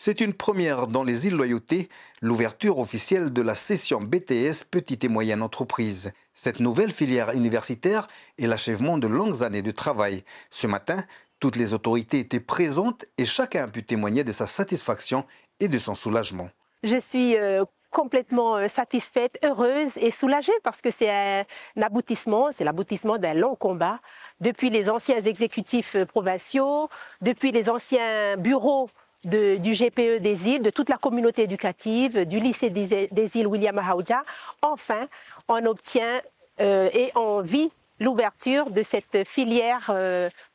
C'est une première dans les îles Loyauté, l'ouverture officielle de la session BTS Petite et Moyenne Entreprise. Cette nouvelle filière universitaire est l'achèvement de longues années de travail. Ce matin, toutes les autorités étaient présentes et chacun a pu témoigner de sa satisfaction et de son soulagement. Je suis complètement satisfaite, heureuse et soulagée parce que c'est un aboutissement, c'est l'aboutissement d'un long combat. Depuis les anciens exécutifs provinciaux, depuis les anciens bureaux du GPE des îles, de toute la communauté éducative, du lycée des îles William Ahaoudia, enfin on obtient et on vit l'ouverture de cette filière,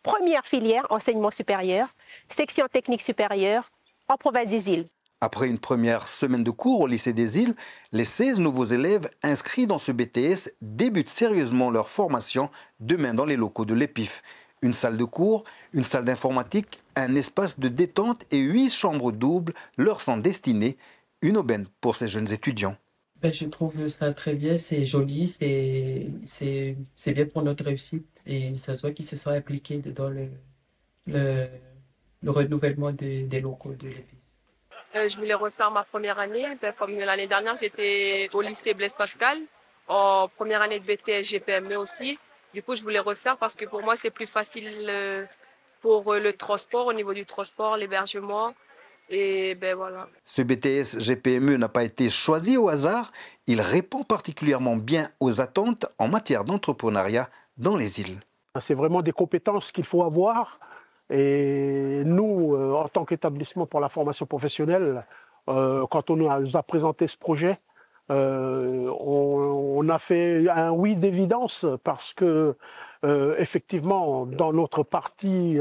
première filière enseignement supérieur, section technique supérieure en province des îles. Après une première semaine de cours au lycée des îles, les 16 nouveaux élèves inscrits dans ce BTS débutent sérieusement leur formation demain dans les locaux de l'EPIF. Une salle de cours, une salle d'informatique, un espace de détente et 8 chambres doubles leur sont destinées. Une aubaine pour ces jeunes étudiants. Je trouve ça très bien, c'est joli, c'est bien pour notre réussite et ça se voit qu'ils se sont impliqués dans le renouvellement des locaux de l'EPIF. Je voulais refaire ma première année. Comme l'année dernière, j'étais au lycée Blaise Pascal, en première année de BTS GPME aussi. Du coup, je voulais refaire parce que pour moi, c'est plus facile pour le transport, au niveau du transport, l'hébergement. Et voilà. Ce BTS GPME n'a pas été choisi au hasard. Il répond particulièrement bien aux attentes en matière d'entrepreneuriat dans les îles. C'est vraiment des compétences qu'il faut avoir. Et nous, en tant qu'établissement pour la formation professionnelle, quand on nous a présenté ce projet, on a fait un oui d'évidence parce que, effectivement, dans notre partie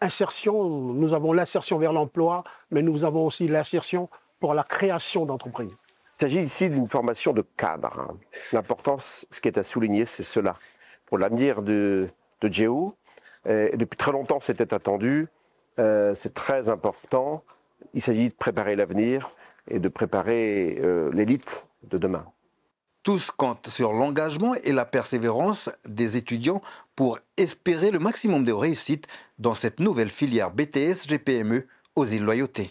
insertion, nous avons l'insertion vers l'emploi, mais nous avons aussi l'insertion pour la création d'entreprises. Il s'agit ici d'une formation de cadre. L'importance, ce qui est à souligner, c'est cela. Pour l'avenir de Djéou, et depuis très longtemps, c'était attendu. C'est très important. Il s'agit de préparer l'avenir et de préparer l'élite de demain. Tous comptent sur l'engagement et la persévérance des étudiants pour espérer le maximum de réussite dans cette nouvelle filière BTS GPME aux îles Loyauté.